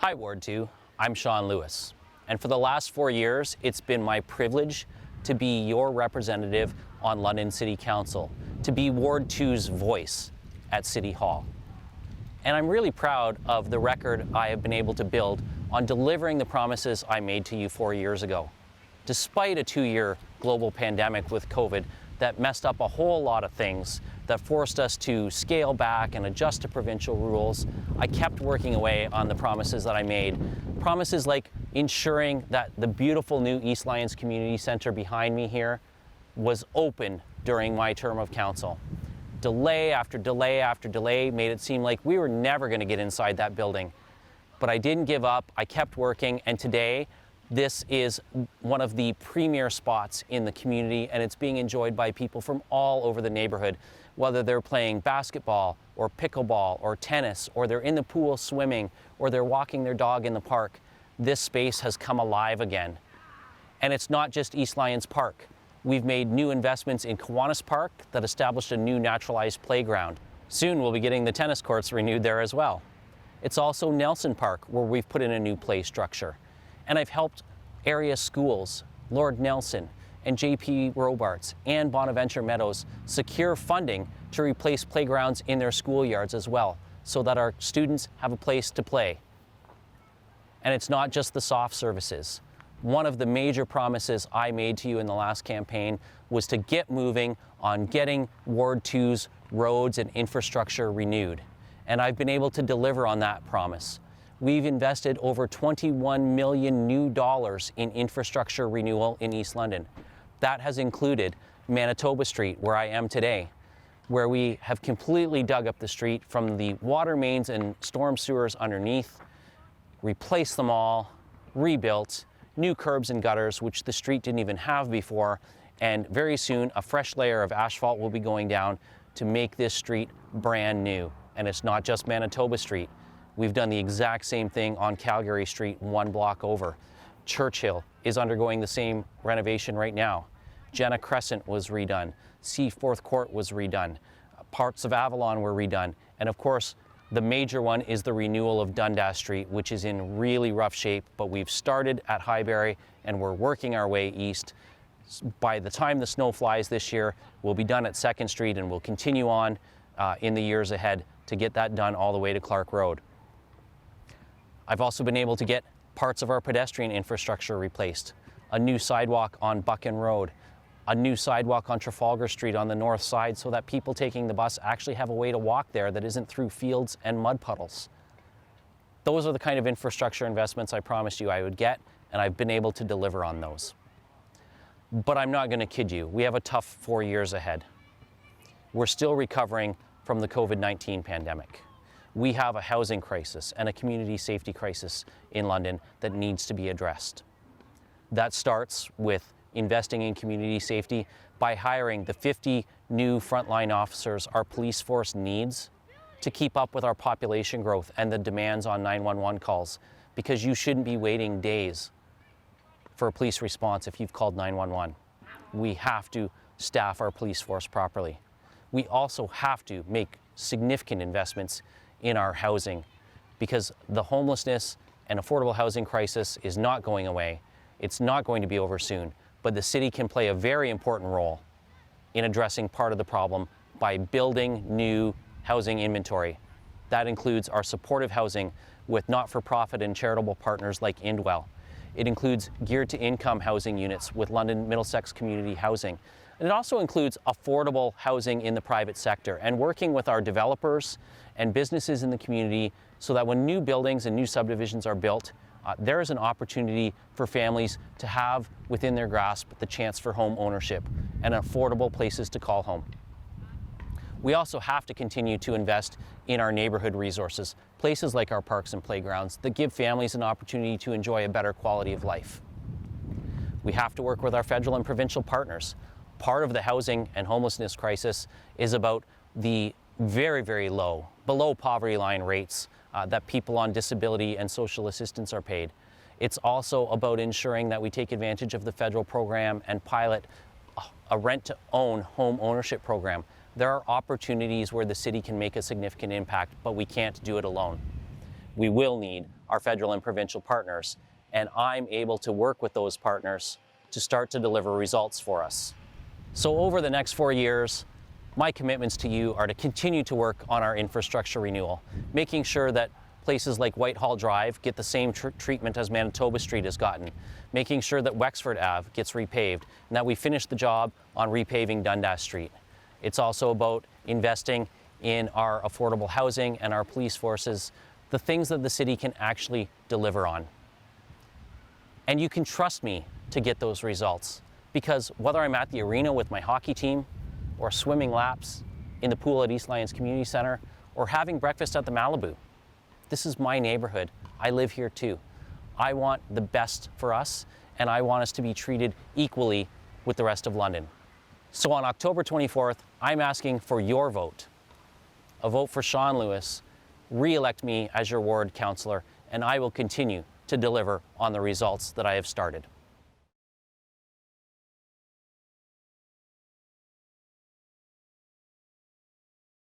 Hi Ward 2, I'm Shawn Lewis, and for the last 4 years it's been my privilege to be your representative on London City Council, to be Ward 2's voice at City Hall. And I'm really proud of the record I have been able to build on delivering the promises I made to you 4 years ago. Despite a 2-year global pandemic with COVID that messed up a whole lot of things, that forced us to scale back and adjust to provincial rules, I kept working away on the promises that I made. Promises like ensuring that the beautiful new East Lyons Community Centre behind me here was open during my term of council. Delay after delay after delay made it seem like we were never going to get inside that building. But I didn't give up, I kept working, and today this is one of the premier spots in the community, and it's being enjoyed by people from all over the neighborhood, whether they're playing basketball or pickleball or tennis, or they're in the pool swimming, or they're walking their dog in the park. This space has come alive again. And it's not just East Lyons Park. We've made new investments in Kiwanis Park that established a new naturalized playground. Soon we'll be getting the tennis courts renewed there as well. It's also Nelson Park, where we've put in a new play structure. And I've helped area schools, Lord Nelson and JP Robarts and Bonaventure Meadows secure funding to replace playgrounds in their schoolyards as well, so that our students have a place to play. And it's not just the soft services. One of the major promises I made to you in the last campaign was to get moving on getting Ward 2's roads and infrastructure renewed. And I've been able to deliver on that promise. We've invested over $21 million new in infrastructure renewal in East London. That has included Manitoba Street, where I am today, where we have completely dug up the street from the water mains and storm sewers underneath, replaced them all, rebuilt, new curbs and gutters, which the street didn't even have before, and very soon a fresh layer of asphalt will be going down to make this street brand new. And it's not just Manitoba Street. We've done the exact same thing on Calgary Street, 1 block over. Churchill is undergoing the same renovation right now. Jenna Crescent was redone. Seaforth Court was redone. Parts of Avalon were redone. And of course, the major one is the renewal of Dundas Street, which is in really rough shape, but we've started at Highbury and we're working our way east. By the time the snow flies this year, we'll be done at 2nd Street, and we'll continue on in the years ahead to get that done all the way to Clark Road. I've also been able to get parts of our pedestrian infrastructure replaced. A new sidewalk on Buchan Road, a new sidewalk on Trafalgar Street on the north side, so that people taking the bus actually have a way to walk there that isn't through fields and mud puddles. Those are the kind of infrastructure investments I promised you I would get, and I've been able to deliver on those. But I'm not going to kid you, we have a tough 4 years ahead. We're still recovering from the COVID-19 pandemic. We have a housing crisis and a community safety crisis in London that needs to be addressed. That starts with investing in community safety by hiring the 50 new frontline officers our police force needs to keep up with our population growth and the demands on 911 calls, because you shouldn't be waiting days for a police response if you've called 911. We have to staff our police force properly. We also have to make significant investments in our housing, because the homelessness and affordable housing crisis is not going away. It's not going to be over soon, but the city can play a very important role in addressing part of the problem by building new housing inventory. That includes our supportive housing with not-for-profit and charitable partners like Indwell. It includes geared-to-income housing units with London Middlesex Community Housing. And it also includes affordable housing in the private sector, and working with our developers and businesses in the community so that when new buildings and new subdivisions are built, there is an opportunity for families to have within their grasp the chance for home ownership and affordable places to call home. We also have to continue to invest in our neighborhood resources, places like our parks and playgrounds that give families an opportunity to enjoy a better quality of life. We have to work with our federal and provincial partners. Part of the housing and homelessness crisis is about the very, very low, below poverty line rates that people on disability and social assistance are paid. It's also about ensuring that we take advantage of the federal program and pilot a rent-to-own home ownership program. There are opportunities where the city can make a significant impact, but we can't do it alone. We will need our federal and provincial partners, and I'm able to work with those partners to start to deliver results for us. So over the next 4 years, my commitments to you are to continue to work on our infrastructure renewal, making sure that places like Whitehall Drive get the same treatment as Manitoba Street has gotten, making sure that Wexford Ave gets repaved, and that we finish the job on repaving Dundas Street. It's also about investing in our affordable housing and our police forces, the things that the city can actually deliver on. And you can trust me to get those results, because whether I'm at the arena with my hockey team, or swimming laps in the pool at East Lyons Community Centre, or having breakfast at the Malibu, this is my neighborhood. I live here too. I want the best for us, and I want us to be treated equally with the rest of London. So on October 24th, I'm asking for your vote. A vote for Shawn Lewis. Re-elect me as your ward councillor, and I will continue to deliver on the results that I have started.